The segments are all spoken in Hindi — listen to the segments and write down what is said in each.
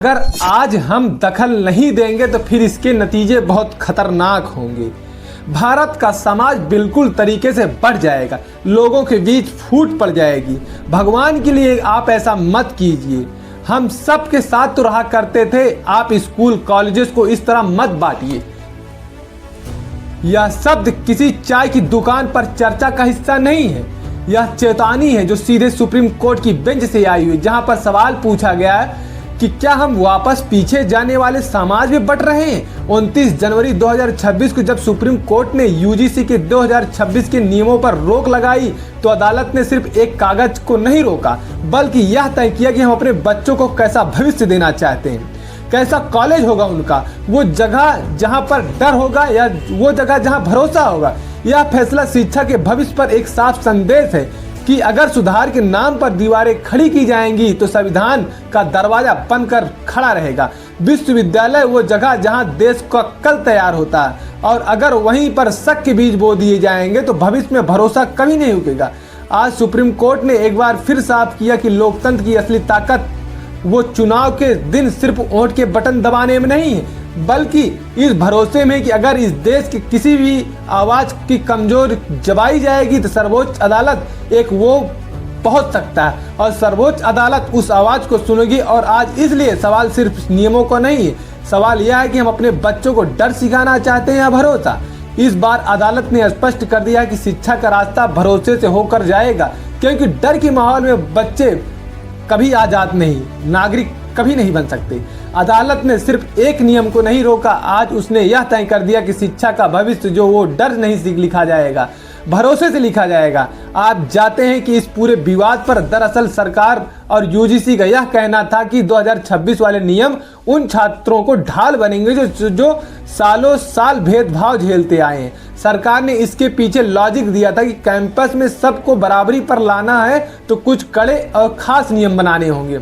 अगर आज हम दखल नहीं देंगे तो फिर इसके नतीजे बहुत खतरनाक होंगे। भारत का समाज बिल्कुल तरीके से बढ़ जाएगा, लोगों के बीच फूट पड़ जाएगी। भगवान के लिए आप ऐसा मत कीजिए। हम सब के साथ तो रहा करते थे, आप स्कूल कॉलेजेस को इस तरह मत बांटिए। यह शब्द किसी चाय की दुकान पर चर्चा का हिस्सा नहीं है। यह चेतावनी है जो सीधे सुप्रीम कोर्ट की बेंच से आई हुई, जहां पर सवाल पूछा गया है कि क्या हम वापस पीछे जाने वाले समाज में बट रहे हैं। 29 जनवरी 2026 को जब सुप्रीम कोर्ट ने यूजीसी के 2026 के नियमों पर रोक लगाई तो अदालत ने सिर्फ एक कागज को नहीं रोका, बल्कि यह तय किया कि हम अपने बच्चों को कैसा भविष्य देना चाहते हैं, कैसा कॉलेज होगा उनका, वो जगह जहां पर डर होगा या वो जगह जहां भरोसा होगा। यह फैसला शिक्षा के भविष्य पर एक साफ संदेश है कि अगर सुधार के नाम पर दीवारें खड़ी की जाएंगी तो संविधान का दरवाजा बंद कर खड़ा रहेगा। विश्वविद्यालय वो जगह जहां देश का कल तैयार होता है, और अगर वहीं पर शक के बीज बो दिए जाएंगे तो भविष्य में भरोसा कभी नहीं रुकेगा। आज सुप्रीम कोर्ट ने एक बार फिर साफ किया कि लोकतंत्र की असली ताकत वो चुनाव के दिन सिर्फ वोट के बटन दबाने में नहीं है, बल्कि इस भरोसे में कि अगर इस देश की किसी भी आवाज की कमजोर दबाई जाएगी तो सर्वोच्च अदालत एक वो पहुंच सकता है और सर्वोच्च अदालत उस आवाज को सुनेगी। और आज इसलिए सवाल सिर्फ नियमों को नहीं है, सवाल यह है कि हम अपने बच्चों को डर सिखाना चाहते हैं या भरोसा। इस बार अदालत ने स्पष्ट कर दिया कि शिक्षा का रास्ता भरोसे से होकर जाएगा, क्योंकि डर के माहौल में बच्चे कभी आजाद नहीं, नागरिक कभी नहीं बन सकते। अदालत ने सिर्फ एक नियम को नहीं रोका, आज उसने यह तय कर दिया कि शिक्षा का भविष्य जो वो डर नहीं लिखा जाएगा, भरोसे से लिखा जाएगा। आप जानते हैं कि इस पूरे विवाद पर दरअसल सरकार और यूजीसी का यह कहना था कि 2026 वाले नियम उन छात्रों को ढाल बनेंगे जो सालों साल भेदभाव झेलते आए हैं। सरकार ने इसके पीछे लॉजिक दिया था कि कैंपस में सबको बराबरी पर लाना है तो कुछ कड़े और खास नियम बनाने होंगे।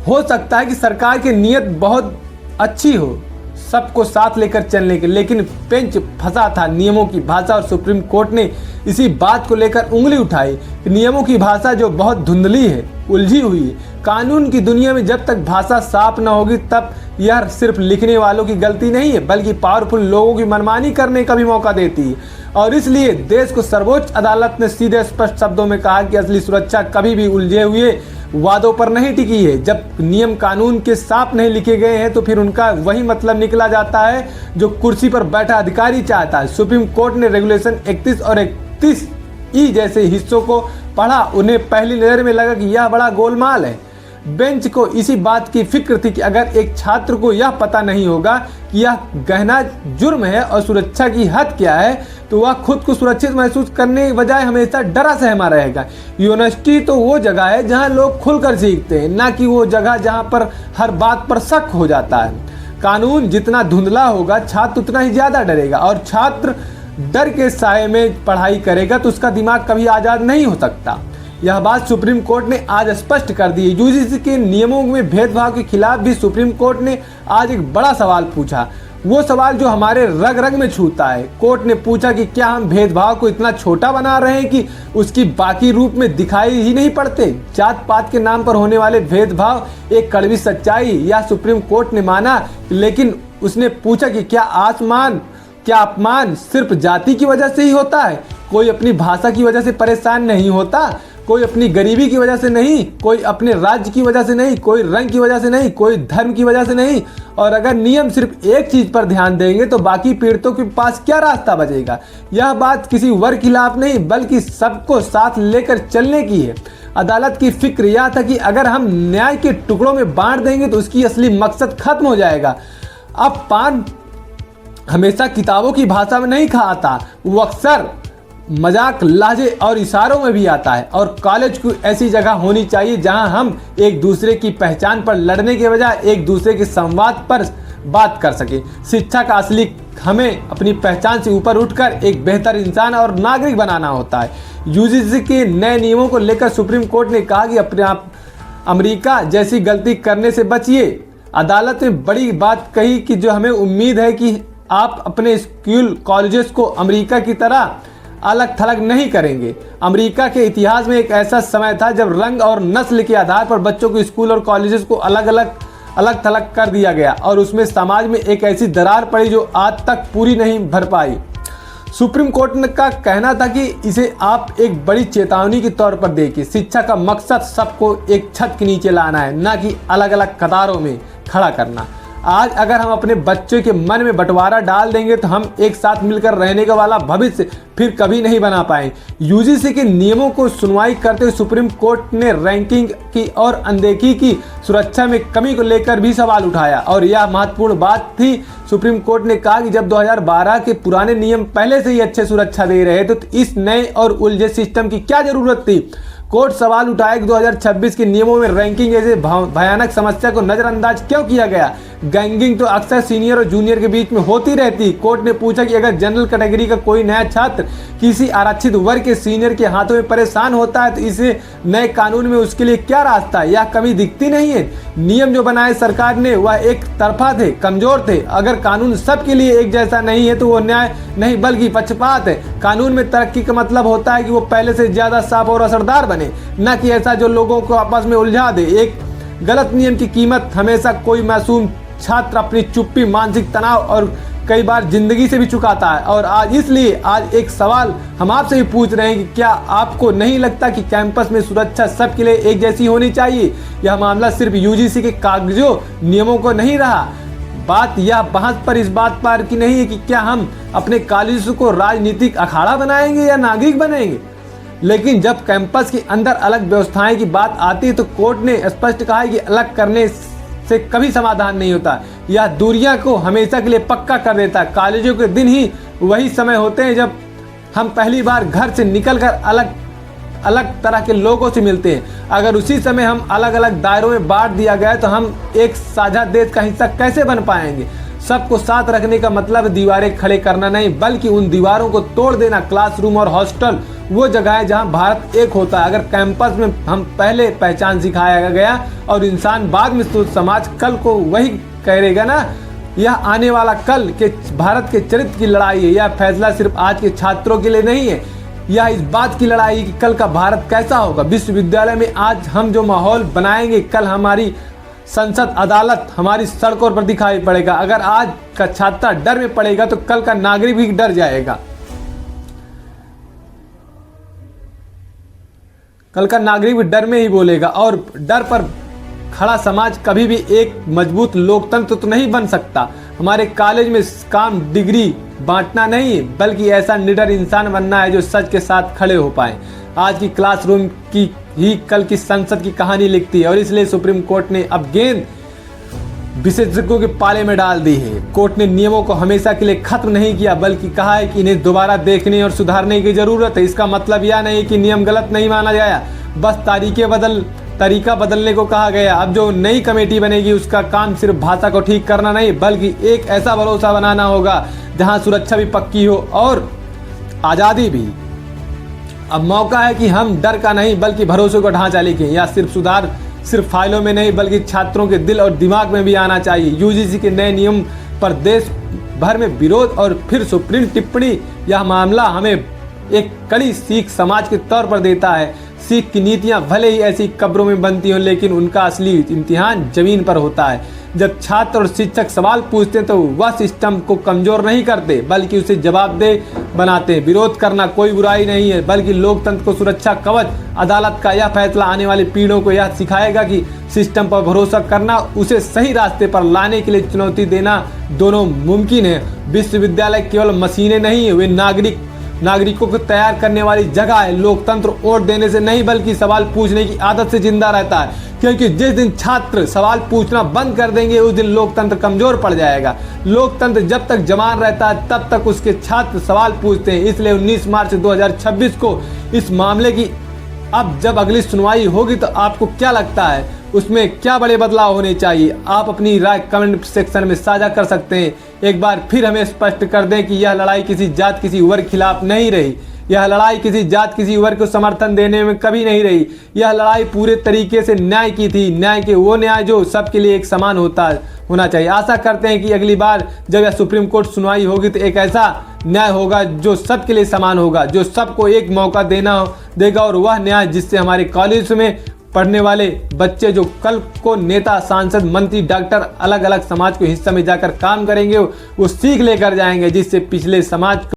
हो सकता है कि सरकार की नीयत बहुत अच्छी हो, सबको साथ लेकर चलने के, लेकिन बेंच फंसा था नियमों की भाषा और सुप्रीम कोर्ट ने इसी बात को लेकर उंगली उठाई। नियमों की भाषा जो बहुत धुंधली है, उलझी हुई है। कानून की दुनिया में जब तक भाषा साफ न होगी तब यह सिर्फ लिखने वालों की गलती नहीं है, बल्कि पावरफुल लोगों की मनमानी करने का भी मौका देती है। और इसलिए देश को सर्वोच्च अदालत ने सीधे स्पष्ट शब्दों में कहा कि असली सुरक्षा कभी भी उलझे हुए वादों पर नहीं टिकी है। जब नियम कानून के साफ नहीं लिखे गए हैं तो फिर उनका वही मतलब निकला जाता है जो कुर्सी पर बैठा अधिकारी चाहता है। सुप्रीम कोर्ट ने रेगुलेशन 31 और 31E जैसे हिस्सों को पढ़ा, उन्हें पहली नजर में लगा कि यह बड़ा गोलमाल है। बेंच को इसी बात की फिक्र थी कि अगर एक छात्र को यह पता नहीं होगा कि यह गहना जुर्म है और सुरक्षा की हद क्या है तो वह खुद को सुरक्षित महसूस करने के बजाय हमेशा डरा सहमा रहेगा। यूनिवर्सिटी तो वो जगह है जहां लोग खुलकर सीखते हैं, ना कि वो जगह जहां पर हर बात पर शक हो जाता है। कानून जितना धुंधला होगा छात्र उतना ही ज्यादा डरेगा, और छात्र डर के साए में पढ़ाई करेगा तो उसका दिमाग कभी आजाद नहीं हो सकता। यह बात सुप्रीम कोर्ट ने आज स्पष्ट कर दी। यूजीसी के नियमों में भेदभाव के खिलाफ भी सुप्रीम कोर्ट ने आज एक बड़ा सवाल पूछा, वो सवाल जो हमारे रग रग में छूता है। कोर्ट ने पूछा कि क्या हम भेदभाव को इतना छोटा बना रहे हैं कि उसकी बाकी रूप में दिखाई ही नहीं पड़ते। जात पात के नाम पर होने वाले भेदभाव एक कड़वी सच्चाई, या सुप्रीम कोर्ट ने माना, लेकिन उसने पूछा कि क्या अपमान सिर्फ जाति की वजह से ही होता है? कोई अपनी भाषा की वजह से परेशान नहीं होता, कोई अपनी गरीबी की वजह से नहीं, कोई अपने राज्य की वजह से नहीं, कोई रंग की वजह से नहीं, कोई धर्म की वजह से नहीं। और अगर नियम सिर्फ एक चीज पर ध्यान देंगे तो बाकी पीड़ितों के पास क्या रास्ता बचेगा। यह बात किसी वर्ग खिलाफ नहीं बल्कि सबको साथ लेकर चलने की है। अदालत की फिक्र यह था कि अगर हम न्याय के टुकड़ों में बांट देंगे तो उसकी असली मकसद खत्म हो जाएगा। अब पान हमेशा किताबों की भाषा में नहीं खाता, वो अक्सर मजाक, लहजे और इशारों में भी आता है। और कॉलेज को ऐसी जगह होनी चाहिए जहां हम एक दूसरे की पहचान पर लड़ने के बजाय एक दूसरे के संवाद पर बात कर सके। शिक्षा का असली हमें अपनी पहचान से ऊपर उठकर एक बेहतर इंसान और नागरिक बनाना होता है। यूजीसी के नए नियमों को लेकर सुप्रीम कोर्ट ने कहा कि अपने आप अमेरिका जैसी गलती करने से बचिए। अदालत ने बड़ी बात कही कि जो हमें उम्मीद है कि आप अपने स्कूल कॉलेजेस को अमेरिका की तरह अलग थलग नहीं करेंगे। अमेरिका के इतिहास में एक ऐसा समय था जब रंग और नस्ल के आधार पर बच्चों को स्कूल और कॉलेजेस को अलग अलग अलग थलग कर दिया गया और उसमें समाज में एक ऐसी दरार पड़ी जो आज तक पूरी नहीं भर पाई। सुप्रीम कोर्ट का कहना था कि इसे आप एक बड़ी चेतावनी के तौर पर देखिए। शिक्षा का मकसद सबको एक छत के नीचे लाना है, न कि अलग अलग कतारों में खड़ा करना। आज अगर हम अपने बच्चों के मन में बंटवारा डाल देंगे तो हम एक साथ मिलकर रहने का वाला भविष्य फिर कभी नहीं बना पाए। यूजीसी के नियमों को सुनवाई करते हुए सुप्रीम कोर्ट ने रैंकिंग की और अनदेखी की सुरक्षा में कमी को लेकर भी सवाल उठाया और यह महत्वपूर्ण बात थी। सुप्रीम कोर्ट ने कहा कि जब 2012 के पुराने नियम पहले से ही अच्छे सुरक्षा दे रहे थे तो इस नए और उलझे सिस्टम की क्या जरूरत थी। कोर्ट सवाल उठाया कि 2026 के नियमों में रैंकिंग जैसे भयानक समस्या को नजरअंदाज क्यों किया गया। गैंगिंग तो अक्सर सीनियर और जूनियर के बीच में होती रहती। कोर्ट ने पूछा कि अगर जनरल कैटेगरी का कोई नया छात्र किसी आरक्षित वर्ग के सीनियर के हाथों में परेशान होता है तो इसे नए कानून में उसके लिए क्या रास्ता है, यह कमी दिखती नहीं है। नियम जो बनाए सरकार ने वह एक तरफा थे, कमजोर थे। अगर कानून सबके लिए एक जैसा नहीं है तो वो न्याय नहीं बल्कि पक्षपात है। कानून में तरक्की का मतलब होता है कि वो पहले से ज्यादा साफ और असरदार बने, न कि ऐसा जो लोगों को आपस में उलझा दे। एक गलत नियम की कीमत हमेशा कोई मासूम छात्र अपनी चुप्पी, मानसिक तनाव और कई बार जिंदगी से भी चुकाता है। और आज इसलिए आज एक सवाल हम आपसे भी पूछ रहे हैं कि क्या आपको नहीं लगता कि कैंपस में सुरक्षा सबके लिए एक जैसी होनी चाहिए। यह मामला सिर्फ यूजीसी के कागजों नियमों को नहीं रहा। बात यह बहस पर इस बात पर की नहीं है कि क्या हम अपने कॉलेज को राजनीतिक अखाड़ा बनाएंगे या नागरिक बनेंगे। लेकिन जब कैंपस के अंदर अलग व्यवस्थाएं की बात आती है तो कोर्ट ने स्पष्ट कहा है कि अलग करने से कभी समाधान नहीं होता। यह दूरियां को हमेशा के लिए पक्का कर देता है। कॉलेजों के दिन ही वही समय होते हैं जब हम पहली बार घर से निकलकर अलग अलग तरह के लोगों से मिलते हैं। अगर उसी समय हम अलग अलग दायरों में बांट दिया गया तो हम एक साझा देश का हिस्सा कैसे बन पाएंगे। सबको साथ रखने का मतलब दीवारें खड़े करना नहीं बल्कि उन दीवारों को तोड़ देना। क्लासरूम और हॉस्टल वो जगह है जहां भारत एक होता है। अगर कैंपस में हम पहले पहचान सिखाया गया और इंसान बाद में, तो समाज कल को वही कहेगा ना। यह आने वाला कल के भारत के चरित्र की लड़ाई है। यह फैसला सिर्फ आज के छात्रों के लिए नहीं है, यह इस बात की लड़ाई कि कल का भारत कैसा होगा। विश्वविद्यालय में आज हम जो माहौल बनाएंगे कल हमारी संसद, अदालत, हमारी सड़कों पर दिखाई पड़ेगा। अगर आज का छात्र डर में पड़ेगा तो कल का नागरिक भी डर जाएगा। कल का नागरिक भी डर में ही बोलेगा और डर पर खड़ा समाज कभी भी एक मजबूत लोकतंत्र तो नहीं बन सकता। हमारे कॉलेज में काम डिग्री बांटना नहीं बल्कि ऐसा निडर इंसान बनना है जो सच के साथ खड़े हो पाए। आज की क्लासरूम की ही कल की संसद की कहानी लिखती है और इसलिए सुप्रीम कोर्ट ने अब गेंद विशेषज्ञों के पाले में डाल दी है। कोर्ट ने नियमों को हमेशा के लिए खत्म नहीं किया बल्कि कहा है कि इन्हें दोबारा देखने और सुधारने की जरूरत है। इसका मतलब यह नहीं कि नियम गलत नहीं माना गया, बस तरीका बदलने को कहा गया। अब जो नई कमेटी बनेगी उसका काम सिर्फ भाषा को ठीक करना नहीं बल्कि एक ऐसा भरोसा बनाना होगा जहां सुरक्षा भी पक्की हो और आज़ादी भी। अब मौका है कि हम डर का नहीं बल्कि भरोसे का ढांचा लिखें। या सिर्फ सुधार सिर्फ फाइलों में नहीं बल्कि छात्रों के दिल और दिमाग में भी आना चाहिए। यूजीसी के नए नियम पर देश भर में विरोध और फिर सुप्रीम टिप्पणी, यह मामला हमें एक कड़ी सीख समाज के तौर पर देता है। सीख की नीतियां भले ही ऐसी कब्रों में बनती हों लेकिन उनका असली इम्तिहान जमीन पर होता है। जब छात्र और शिक्षक सवाल पूछते हैं तो वह सिस्टम को कमजोर नहीं करते बल्कि उसे जवाबदेह बनाते हैं। विरोध करना कोई बुराई नहीं है बल्कि लोकतंत्र को सुरक्षा कवच। अदालत का यह फैसला आने वाली पीढ़ियों को यह सिखाएगा कि सिस्टम पर भरोसा करना, उसे सही रास्ते पर लाने के लिए चुनौती देना दोनों मुमकिन है। विश्वविद्यालय केवल मशीनें नहीं है, वे नागरिकों को तैयार करने वाली जगह है। लोकतंत्र वोट देने से नहीं बल्कि सवाल पूछने की आदत से जिंदा रहता है, क्योंकि जिस दिन छात्र सवाल पूछना बंद कर देंगे उस दिन लोकतंत्र कमजोर पड़ जाएगा। लोकतंत्र जब तक जवान रहता है तब तक उसके छात्र सवाल पूछते हैं। इसलिए 19 मार्च 2026 को इस मामले की अब जब अगली सुनवाई होगी तो आपको क्या लगता है उसमें क्या बड़े बदलाव होने चाहिए? आप अपनी राय कमेंट सेक्शन में साझा कर सकते हैं। एक बार फिर हमें स्पष्ट कर दें कि यह लड़ाई किसी जात किसी वर्ग खिलाफ नहीं रही। यह लड़ाई किसी जात किसी वर्ग को समर्थन देने में कभी नहीं रही। यह लड़ाई पूरे तरीके से न्याय की थी, न्याय के वो न्याय जो सबके लिए एक समान होना चाहिए। आशा करते हैं कि अगली बार जब यह सुप्रीम कोर्ट सुनवाई होगी तो एक ऐसा न्याय होगा जो सबके लिए समान होगा, जो सबको एक मौका देगा और वह न्याय जिससे हमारे कॉलेज में पढ़ने वाले बच्चे जो कल को नेता, सांसद, मंत्री, डॉक्टर, अलग अलग समाज को हिस्सा में जाकर काम करेंगे, वो सीख लेकर जाएंगे, जिससे पिछले समाज